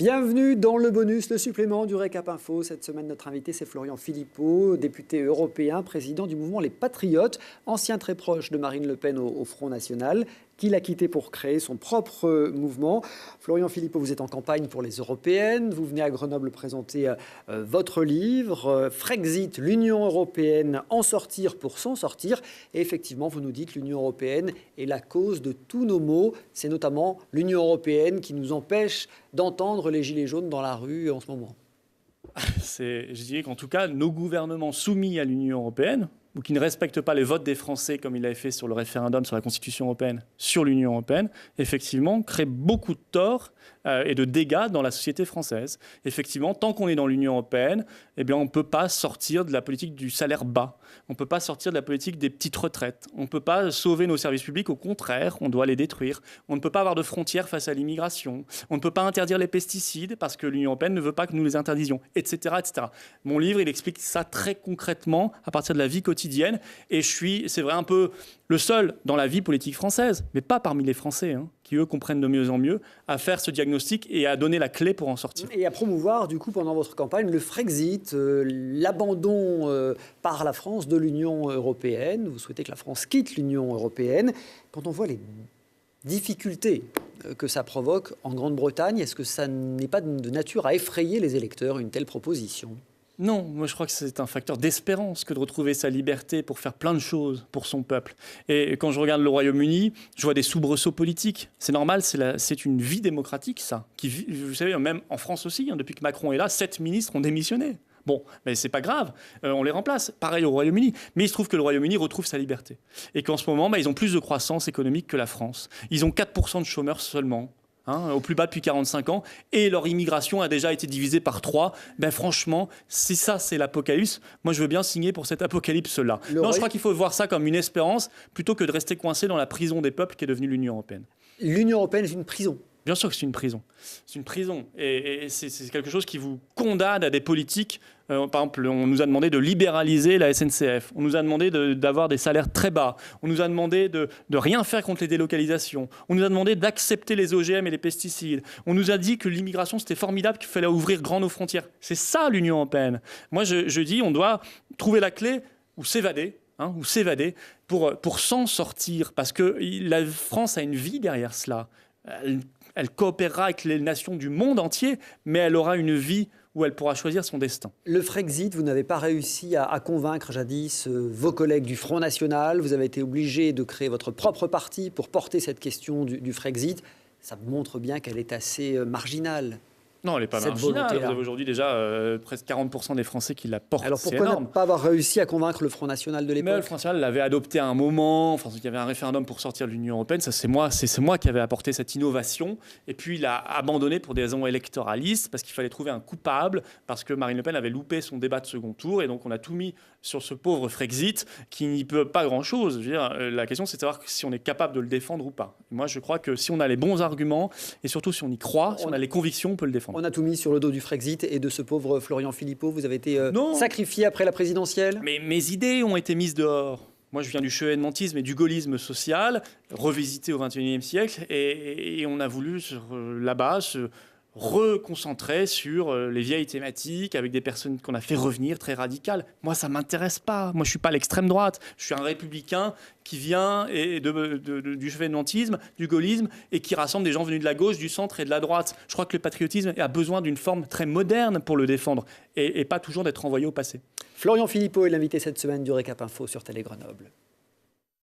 Bienvenue dans le bonus, le supplément du Récap Info. Cette semaine, notre invité, c'est Florian Philippot, député européen, président du mouvement Les Patriotes, ancien très proche de Marine Le Pen au Front National, qu'il a quitté pour créer son propre mouvement. Florian Philippot, vous êtes en campagne pour les européennes. Vous venez à Grenoble présenter votre livre, Frexit, l'Union européenne, en sortir pour s'en sortir. Et effectivement, vous nous dites que l'Union européenne est la cause de tous nos maux. C'est notamment l'Union européenne qui nous empêche d'entendre les gilets jaunes dans la rue en ce moment. Je dirais qu'en tout cas, nos gouvernements soumis à l'Union européenne, ou qui ne respectent pas les votes des Français, comme il l'avait fait sur le référendum sur la Constitution européenne, sur l'Union européenne, effectivement, créent beaucoup de torts et de dégâts dans la société française. Effectivement, tant qu'on est dans l'Union européenne, eh bien, on ne peut pas sortir de la politique du salaire bas. On ne peut pas sortir de la politique des petites retraites. On ne peut pas sauver nos services publics. Au contraire, on doit les détruire. On ne peut pas avoir de frontières face à l'immigration. On ne peut pas interdire les pesticides parce que l'Union européenne ne veut pas que nous les interdisions, etc., etc. Mon livre, il explique ça très concrètement à partir de la vie quotidienne. Et c'est vrai, un peu le seul dans la vie politique française, mais pas parmi les Français, qui, eux, comprennent de mieux en mieux, à faire ce diagnostic et à donner la clé pour en sortir. Et à promouvoir, du coup, pendant votre campagne, le Frexit, l'abandon par la France de l'Union européenne. Vous souhaitez que la France quitte l'Union européenne. Quand on voit les difficultés que ça provoque en Grande-Bretagne, est-ce que ça n'est pas de nature à effrayer les électeurs, une telle proposition ? Non, moi je crois que c'est un facteur d'espérance que de retrouver sa liberté pour faire plein de choses pour son peuple. Et quand je regarde le Royaume-Uni, je vois des soubresauts politiques. C'est normal, c'est une vie démocratique, ça. Vous savez, même en France aussi, depuis que Macron est là, 7 ministres ont démissionné. Bon, mais c'est pas grave, on les remplace. Pareil au Royaume-Uni. Mais il se trouve que le Royaume-Uni retrouve sa liberté. Et qu'en ce moment, ils ont plus de croissance économique que la France. Ils ont 4% de chômeurs seulement. Au plus bas depuis 45 ans, et leur immigration a déjà été divisée par 3. Franchement, si ça c'est l'apocalypse, moi je veux bien signer pour cet apocalypse-là. Non, je crois qu'il faut voir ça comme une espérance, plutôt que de rester coincé dans la prison des peuples qui est devenue l'Union européenne. L'Union européenne est une prison. Bien sûr que c'est une prison. C'est une prison. Et c'est quelque chose qui vous condamne à des politiques. Par exemple, on nous a demandé de libéraliser la SNCF. On nous a demandé d'avoir des salaires très bas. On nous a demandé de rien faire contre les délocalisations. On nous a demandé d'accepter les OGM et les pesticides. On nous a dit que l'immigration, c'était formidable, qu'il fallait ouvrir grand nos frontières. C'est ça l'Union européenne. Moi, je dis, on doit trouver la clé ou s'évader. Pour s'en sortir. Parce que la France a une vie derrière cela. Elle coopérera avec les nations du monde entier, mais elle aura une vie où elle pourra choisir son destin. Le Frexit, vous n'avez pas réussi à convaincre jadis vos collègues du Front National. Vous avez été obligé de créer votre propre parti pour porter cette question du Frexit. Ça montre bien qu'elle est assez marginale. Non, elle n'est pas marginale. Vous avez aujourd'hui déjà presque 40% des Français qui la portent. Alors pourquoi ne pas avoir réussi à convaincre le Front National de l'époque ? Mais le Front National l'avait adopté à un moment. Enfin, il y avait un référendum pour sortir de l'Union européenne. Ça, c'est moi qui avais apporté cette innovation. Et puis, il a abandonné pour des raisons électoralistes parce qu'il fallait trouver un coupable, parce que Marine Le Pen avait loupé son débat de second tour. Et donc, on a tout mis sur ce pauvre Frexit qui n'y peut pas grand-chose. Je veux dire, la question, c'est de savoir si on est capable de le défendre ou pas. Et moi, je crois que si on a les bons arguments et surtout si on y croit, si on a les convictions, on peut le défendre. On a tout mis sur le dos du Frexit et de ce pauvre Florian Philippot. Vous avez été sacrifié après la présidentielle. Mais mes idées ont été mises dehors. Moi, je viens du chevènementisme et du gaullisme social, revisité au XXIe siècle, et on a voulu, là-bas, se reconcentrer sur les vieilles thématiques avec des personnes qu'on a fait revenir très radicales. Moi, ça ne m'intéresse pas. Moi, je ne suis pas l'extrême droite. Je suis un républicain qui vient du chevènementisme, du gaullisme, et qui rassemble des gens venus de la gauche, du centre et de la droite. Je crois que le patriotisme a besoin d'une forme très moderne pour le défendre, et pas toujours d'être renvoyé au passé. Florian Philippot est l'invité cette semaine du Récap Info sur Télé Grenoble.